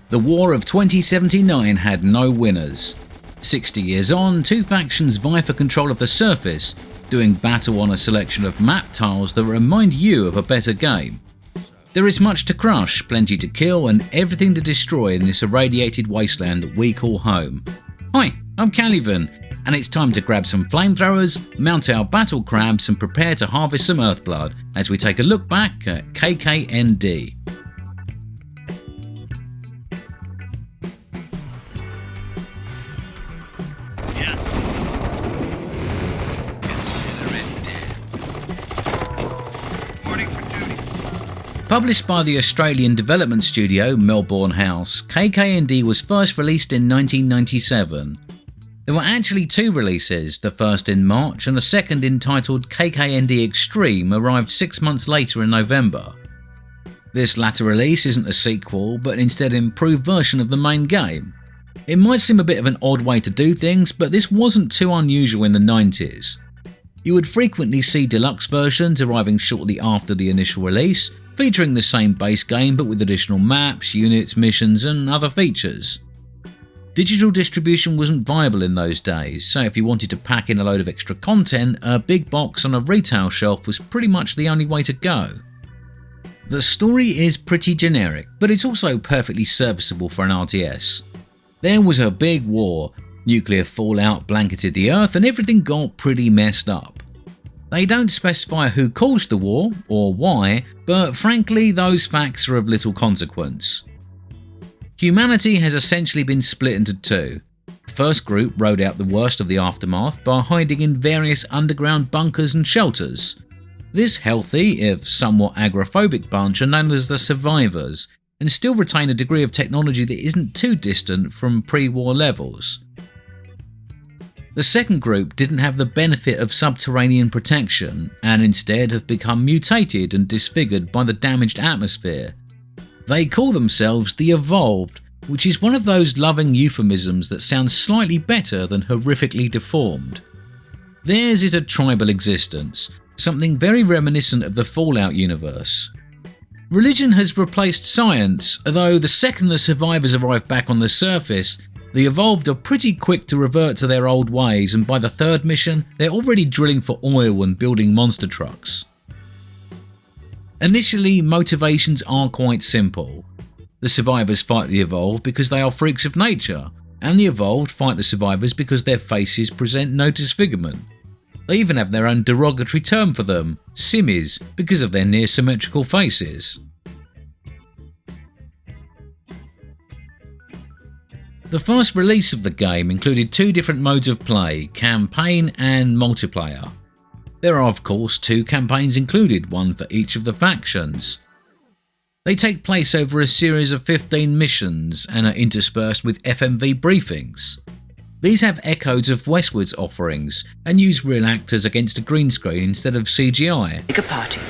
The War of 2079 had no winners. 60 years on, two factions vie for control of the surface, doing battle on a selection of map tiles that remind you of a better game. There is much to crush, plenty to kill, and everything to destroy in this irradiated wasteland that we call home. Hi, I'm Calivan, and it's time to grab some flamethrowers, mount our battle crabs, and prepare to harvest some Earthblood as we take a look back at KKND. Published by the Australian development studio Melbourne House, KKND was first released in 1997. There were actually two releases, the first in March and the second, entitled KKND Extreme, arrived 6 months later in November. This latter release isn't a sequel, but instead an improved version of the main game. It might seem a bit of an odd way to do things, but this wasn't too unusual in the 90s. You would frequently see deluxe versions arriving shortly after the initial release, featuring the same base game but with additional maps, units, missions and other features. Digital distribution wasn't viable in those days, so if you wanted to pack in a load of extra content, a big box on a retail shelf was pretty much the only way to go. The story is pretty generic, but it's also perfectly serviceable for an RTS. There was a big war, nuclear fallout blanketed the Earth and everything got pretty messed up. They don't specify who caused the war or why, but frankly those facts are of little consequence. Humanity has essentially been split into two. The first group rode out the worst of the aftermath by hiding in various underground bunkers and shelters. This healthy, if somewhat agoraphobic bunch are known as the survivors, and still retain a degree of technology that isn't too distant from pre-war levels. The second group didn't have the benefit of subterranean protection and instead have become mutated and disfigured by the damaged atmosphere. They call themselves the Evolved, which is one of those loving euphemisms that sounds slightly better than horrifically deformed. Theirs is a tribal existence, something very reminiscent of the Fallout universe. Religion has replaced science, although the second the survivors arrive back on the surface, the Evolved are pretty quick to revert to their old ways, and by the third mission, they're already drilling for oil and building monster trucks. Initially, motivations are quite simple. The survivors fight the Evolved because they are freaks of nature, and the Evolved fight the survivors because their faces present no disfigurement. They even have their own derogatory term for them, simmies, because of their near symmetrical faces. The first release of the game included two different modes of play, campaign and multiplayer. There are of course two campaigns included, one for each of the factions. They take place over a series of 15 missions and are interspersed with FMV briefings. These have echoes of Westwood's offerings and use real actors against a green screen instead of CGI. Make a party,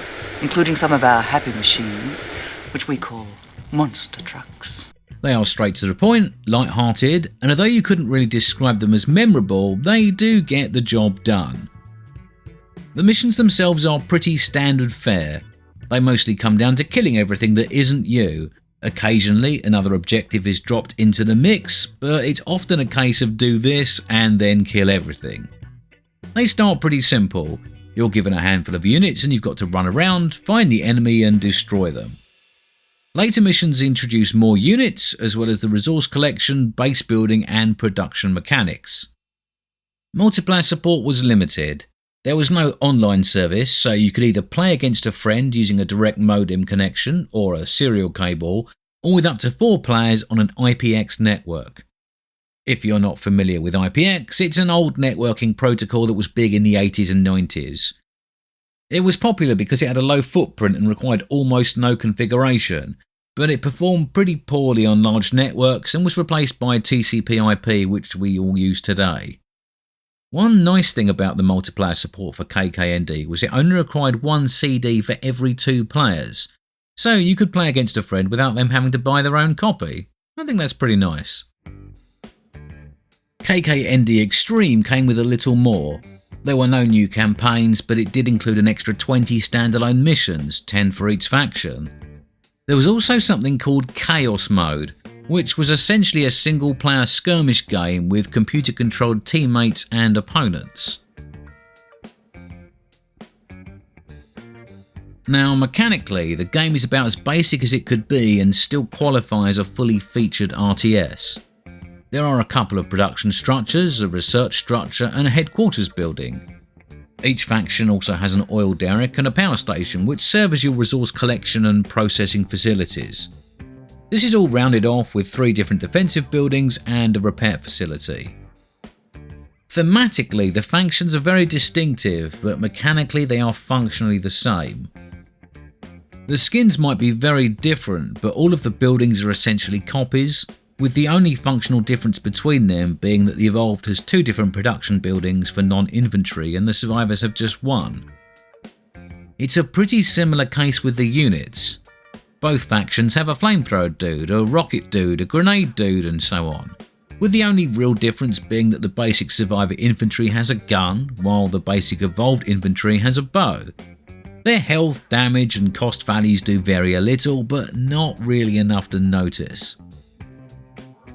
including some of our happy machines, which we call monster trucks. They are straight to the point, light-hearted, and although you couldn't really describe them as memorable, they do get the job done. The missions themselves are pretty standard fare. They mostly come down to killing everything that isn't you. Occasionally another objective is dropped into the mix, but it's often a case of do this and then kill everything. They start pretty simple. You're given a handful of units and you've got to run around, find the enemy and destroy them. Later missions introduce more units, as well as the resource collection, base building and production mechanics. Multiplayer support was limited. There was no online service, so you could either play against a friend using a direct modem connection or a serial cable, or with up to 4 players on an IPX network. If you're not familiar with IPX, it's an old networking protocol that was big in the 80s and 90s. It was popular because it had a low footprint and required almost no configuration, but it performed pretty poorly on large networks and was replaced by TCP/IP, which we all use today. One nice thing about the multiplayer support for KKND was it only required 1 CD for every 2 players, so you could play against a friend without them having to buy their own copy. I think that's pretty nice. KKND Extreme came with a little more. There were no new campaigns, but it did include an extra 20 standalone missions, 10 for each faction. There was also something called Chaos Mode, which was essentially a single-player skirmish game with computer-controlled teammates and opponents. Now, mechanically, the game is about as basic as it could be and still qualify as a fully featured RTS. There are a couple of production structures, a research structure, and a headquarters building. Each faction also has an oil derrick and a power station, which serve as your resource collection and processing facilities. This is all rounded off with 3 different defensive buildings and a repair facility. Thematically, the factions are very distinctive, but mechanically they are functionally the same. The skins might be very different, but all of the buildings are essentially copies, with the only functional difference between them being that the Evolved has 2 different production buildings for non-infantry and the Survivors have just 1. It's a pretty similar case with the units. Both factions have a flamethrower dude, a rocket dude, a grenade dude, and so on, with the only real difference being that the basic Survivor infantry has a gun, while the basic Evolved infantry has a bow. Their health, damage, and cost values do vary a little, but not really enough to notice.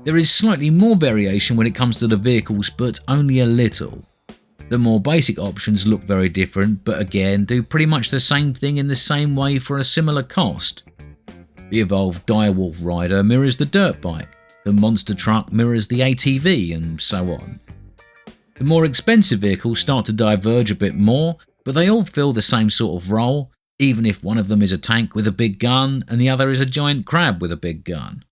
There is slightly more variation when it comes to the vehicles, but only a little. The more basic options look very different, but again do pretty much the same thing in the same way for a similar cost. The Evolved Direwolf Rider mirrors the dirt bike, the monster truck mirrors the ATV, and so on. The more expensive vehicles start to diverge a bit more, but they all fill the same sort of role, even if one of them is a tank with a big gun and the other is a giant crab with a big gun.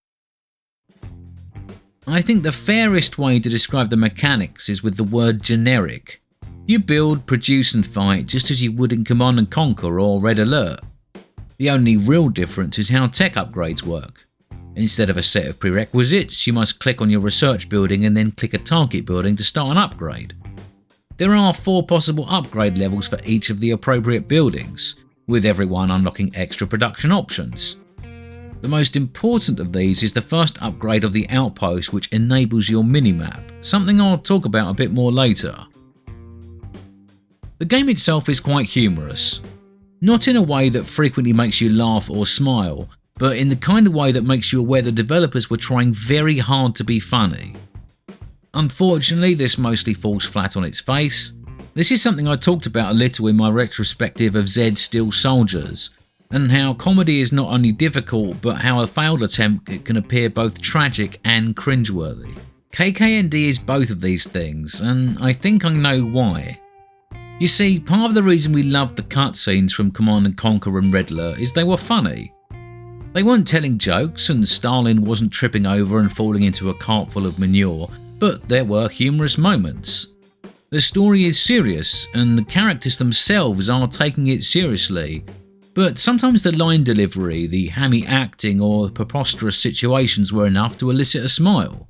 I think the fairest way to describe the mechanics is with the word generic. You build, produce and fight just as you would in Command & Conquer or Red Alert. The only real difference is how tech upgrades work. Instead of a set of prerequisites, you must click on your research building and then click a target building to start an upgrade. There are 4 possible upgrade levels for each of the appropriate buildings, with everyone unlocking extra production options. The most important of these is the first upgrade of the outpost, which enables your minimap, something I'll talk about a bit more later. The game itself is quite humorous. Not in a way that frequently makes you laugh or smile, but in the kind of way that makes you aware the developers were trying very hard to be funny. Unfortunately, this mostly falls flat on its face. This is something I talked about a little in my retrospective of Zed's Steel Soldiers, and how comedy is not only difficult, but how a failed attempt can appear both tragic and cringeworthy. KKND is both of these things, and I think I know why. You see, part of the reason we loved the cutscenes from Command & Conquer and Red Alert is they were funny. They weren't telling jokes, and Stalin wasn't tripping over and falling into a cart full of manure, but there were humorous moments. The story is serious, and the characters themselves are taking it seriously, but sometimes the line delivery, the hammy acting, or the preposterous situations were enough to elicit a smile.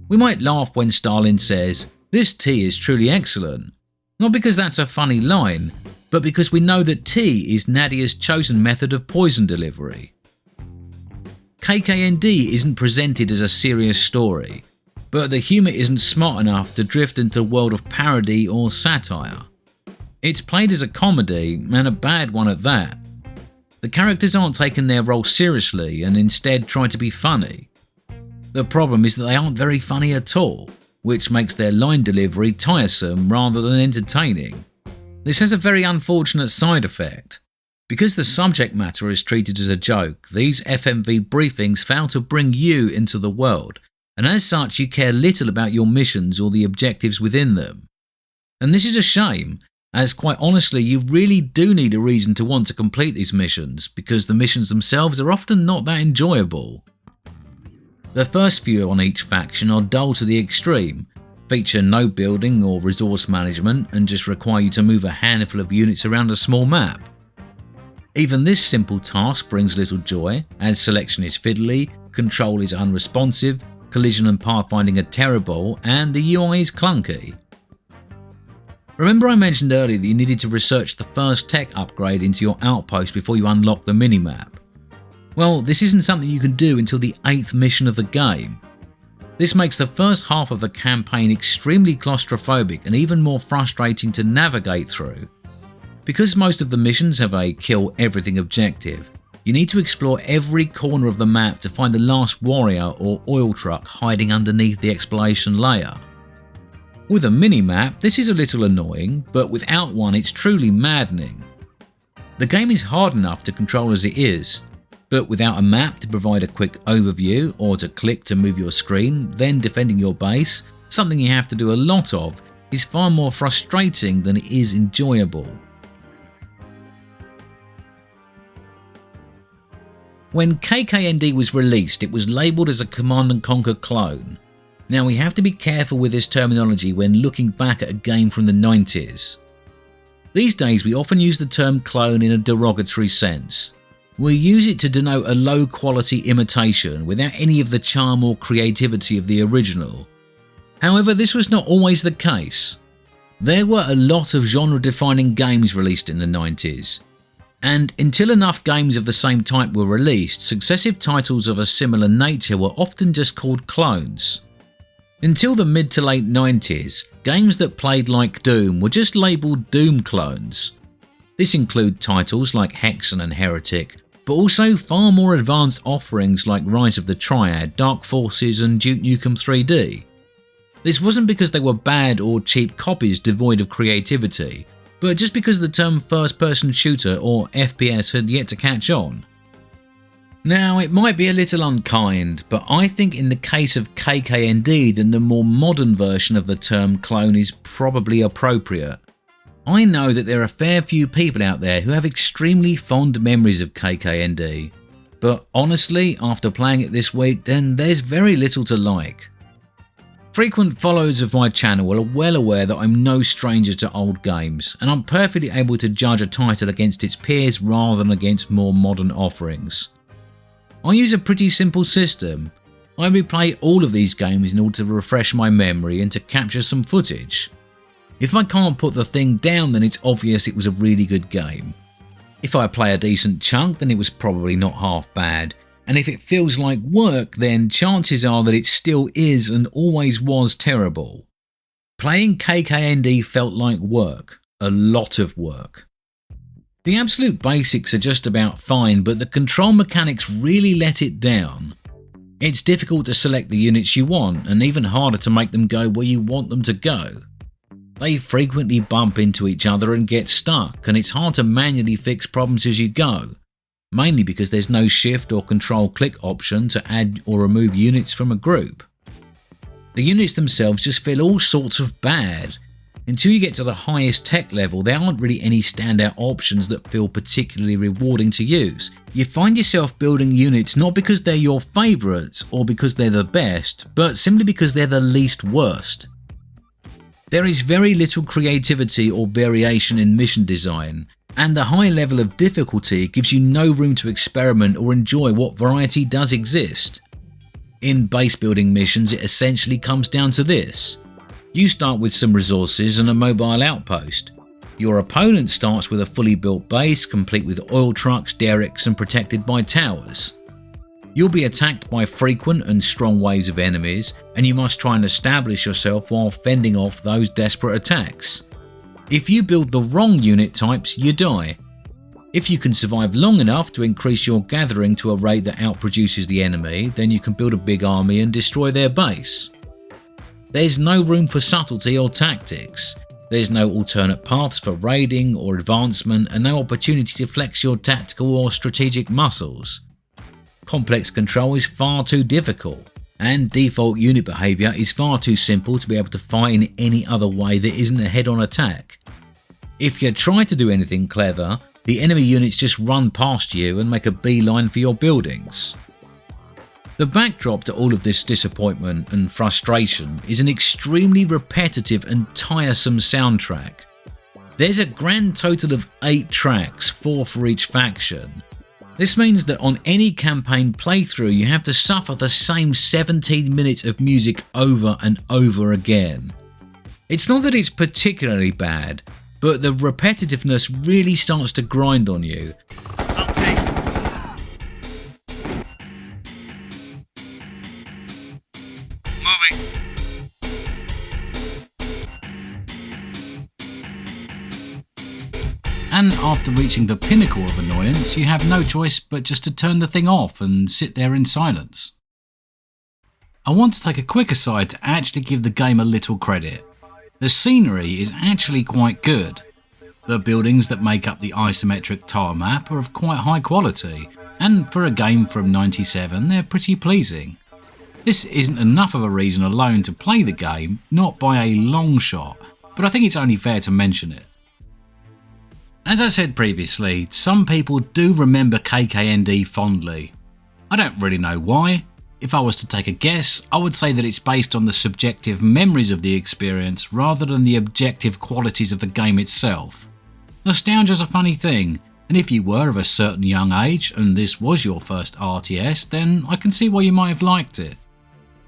We might laugh when Stalin says, "This tea is truly excellent," not because that's a funny line, but because we know that tea is Nadia's chosen method of poison delivery. KKND isn't presented as a serious story, but the humour isn't smart enough to drift into a world of parody or satire. It's played as a comedy, and a bad one at that. The characters aren't taking their role seriously and instead try to be funny. The problem is that they aren't very funny at all, which makes their line delivery tiresome rather than entertaining. This has a very unfortunate side effect. Because the subject matter is treated as a joke, these FMV briefings fail to bring you into the world, and as such you care little about your missions or the objectives within them. And this is a shame, as quite honestly you really do need a reason to want to complete these missions, because the missions themselves are often not that enjoyable. The first few on each faction are dull to the extreme, feature no building or resource management, and just require you to move a handful of units around a small map. Even this simple task brings little joy, as selection is fiddly, control is unresponsive, collision and pathfinding are terrible, and the UI is clunky. Remember I mentioned earlier that you needed to research the first tech upgrade into your outpost before you unlock the minimap? Well, this isn't something you can do until the 8th mission of the game. This makes the first half of the campaign extremely claustrophobic and even more frustrating to navigate through. Because most of the missions have a kill everything objective, You need to explore every corner of the map to find the last warrior or oil truck hiding underneath the exploration layer. With a mini-map, this is a little annoying, but without one it's truly maddening. The game is hard enough to control as it is, but without a map to provide a quick overview or to click to move your screen, then defending your base, something you have to do a lot of, is far more frustrating than it is enjoyable. When KKND was released, it was labelled as a Command & Conquer clone. Now we have to be careful with this terminology when looking back at a game from the 90s. These days we often use the term clone in a derogatory sense. We use it to denote a low quality imitation without any of the charm or creativity of the original. However, this was not always the case. There were a lot of genre-defining games released in the 90s. And until enough games of the same type were released, successive titles of a similar nature were often just called clones. Until the mid to late 90s, games that played like Doom were just labelled Doom clones. This included titles like Hexen and Heretic, but also far more advanced offerings like Rise of the Triad, Dark Forces and Duke Nukem 3D. This wasn't because they were bad or cheap copies devoid of creativity, but just because the term first-person shooter or FPS had yet to catch on. Now, it might be a little unkind, but I think in the case of KKND then the more modern version of the term clone is probably appropriate. I know that there are a fair few people out there who have extremely fond memories of KKND, but honestly, after playing it this week, then there's very little to like. Frequent followers of my channel are well aware that I'm no stranger to old games, and I'm perfectly able to judge a title against its peers rather than against more modern offerings. I use a pretty simple system. I replay all of these games in order to refresh my memory and to capture some footage. If I can't put the thing down, then it's obvious it was a really good game. If I play a decent chunk, then it was probably not half bad. And if it feels like work, then chances are that it still is and always was terrible. Playing KKND felt like work, a lot of work. The absolute basics are just about fine, but the control mechanics really let it down. It's difficult to select the units you want, and even harder to make them go where you want them to go. They frequently bump into each other and get stuck, and it's hard to manually fix problems as you go. Mainly because there's no shift or control click option to add or remove units from a group. The units themselves just feel all sorts of bad. Until you get to the highest tech level, there aren't really any standout options that feel particularly rewarding to use. You find yourself building units not because they're your favourites or because they're the best, but simply because they're the least worst. There is very little creativity or variation in mission design, and the high level of difficulty gives you no room to experiment or enjoy what variety does exist. In base building missions, it essentially comes down to this. You start with some resources and a mobile outpost. Your opponent starts with a fully built base, complete with oil trucks, derricks and protected by towers. You'll be attacked by frequent and strong waves of enemies, and you must try and establish yourself while fending off those desperate attacks. If you build the wrong unit types, you die. If you can survive long enough to increase your gathering to a rate that outproduces the enemy, then you can build a big army and destroy their base. There's no room for subtlety or tactics. There's no alternate paths for raiding or advancement, and no opportunity to flex your tactical or strategic muscles. Complex control is far too difficult, and default unit behaviour is far too simple to be able to fight in any other way that isn't a head-on attack. If you try to do anything clever, the enemy units just run past you and make a beeline for your buildings. The backdrop to all of this disappointment and frustration is an extremely repetitive and tiresome soundtrack. There's a grand total of 8 tracks, 4 for each faction. This means that on any campaign playthrough you have to suffer the same 17 minutes of music over and over again. It's not that it's particularly bad, but the repetitiveness really starts to grind on you. and after reaching the pinnacle of annoyance, you have no choice but just to turn the thing off and sit there in silence. I want to take a quick aside to actually give the game a little credit. The scenery is actually quite good. The buildings that make up the isometric tile map are of quite high quality, and for a game from '97 they're pretty pleasing. This isn't enough of a reason alone to play the game, not by a long shot, but I think it's only fair to mention it. As I said previously, some people do remember KKND fondly. I don't really know why. If I was to take a guess, I would say that it's based on the subjective memories of the experience rather than the objective qualities of the game itself. Nostalgia's a funny thing, and if you were of a certain young age and this was your first RTS, then I can see why you might have liked it.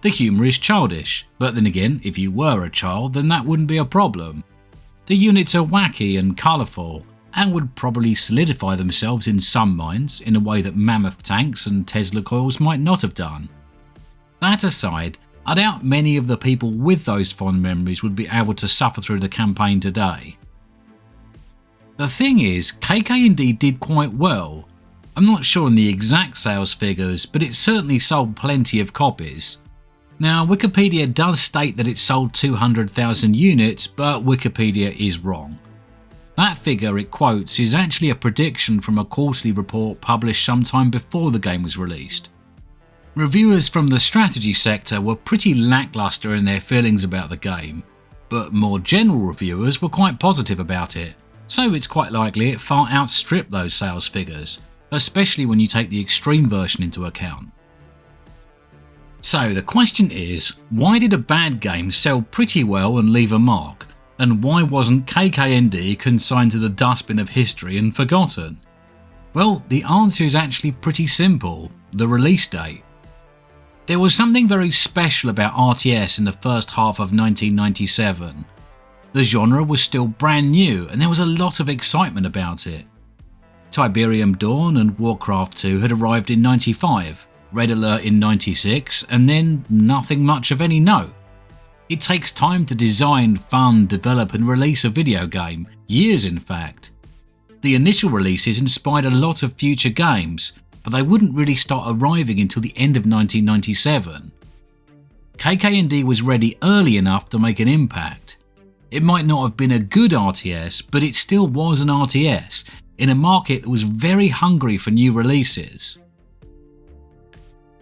The humour is childish, but then again, if you were a child, then that wouldn't be a problem. The units are wacky and colourful, and would probably solidify themselves in some minds in a way that mammoth tanks and Tesla coils might not have done. That aside, I doubt many of the people with those fond memories would be able to suffer through the campaign today. The thing is, KKND did quite well. I'm not sure on the exact sales figures, but it certainly sold plenty of copies. Now, Wikipedia does state that it sold 200,000 units, but Wikipedia is wrong. That figure it quotes is actually a prediction from a quarterly report published sometime before the game was released. Reviewers from the strategy sector were pretty lackluster in their feelings about the game, but more general reviewers were quite positive about it, so it's quite likely it far outstripped those sales figures, especially when you take the extreme version into account. So the question is, why did a bad game sell pretty well and leave a mark, and why wasn't KKND consigned to the dustbin of history and forgotten? Well, the answer is actually pretty simple: the release date. There was something very special about RTS in the first half of 1997. The genre was still brand new and there was a lot of excitement about it. Tiberium Dawn and Warcraft 2 had arrived in 95, Red Alert in 96, and then nothing much of any note. It takes time to design, fund, develop and release a video game, years in fact. The initial releases inspired a lot of future games, but they wouldn't really start arriving until the end of 1997. KKND was ready early enough to make an impact. It might not have been a good RTS, but it still was an RTS, in a market that was very hungry for new releases.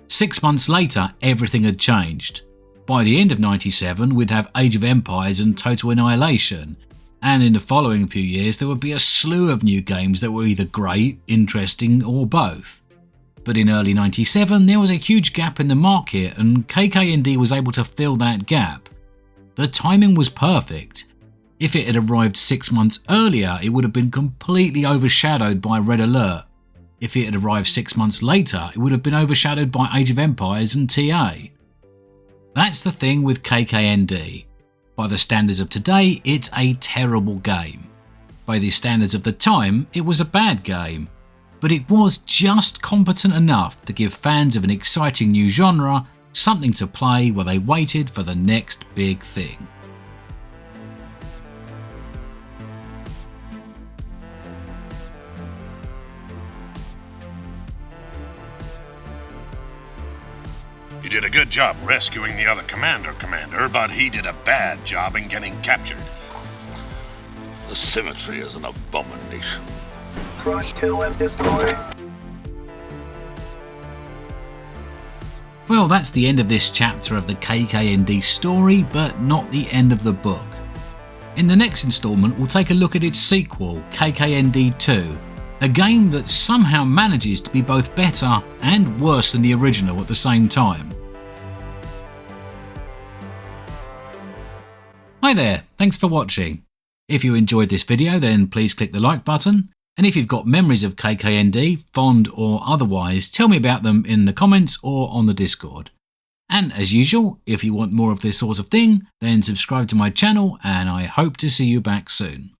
6 months later, everything had changed. By the end of '97, we'd have Age of Empires and Total Annihilation, and in the following few years there would be a slew of new games that were either great, interesting or both. But in early '97 there was a huge gap in the market and KKND was able to fill that gap. The timing was perfect. If it had arrived 6 months earlier, it would have been completely overshadowed by Red Alert. If it had arrived 6 months later, it would have been overshadowed by Age of Empires and TA. That's the thing with KKND. By the standards of today, it's a terrible game. By the standards of the time, it was a bad game. But it was just competent enough to give fans of an exciting new genre something to play while they waited for the next big thing. You did a good job rescuing the other Commander, but he did a bad job in getting captured. The symmetry is an abomination. Krush Kill and destroy. Well, that's the end of this chapter of the KKND story, but not the end of the book. In the next instalment, we'll take a look at its sequel, KKND 2, a game that somehow manages to be both better and worse than the original at the same time. Hi there, thanks for watching. If you enjoyed this video, then please click the like button. And if you've got memories of KKND, fond or otherwise, tell me about them in the comments or on the Discord. And as usual, if you want more of this sort of thing, then subscribe to my channel and I hope to see you back soon.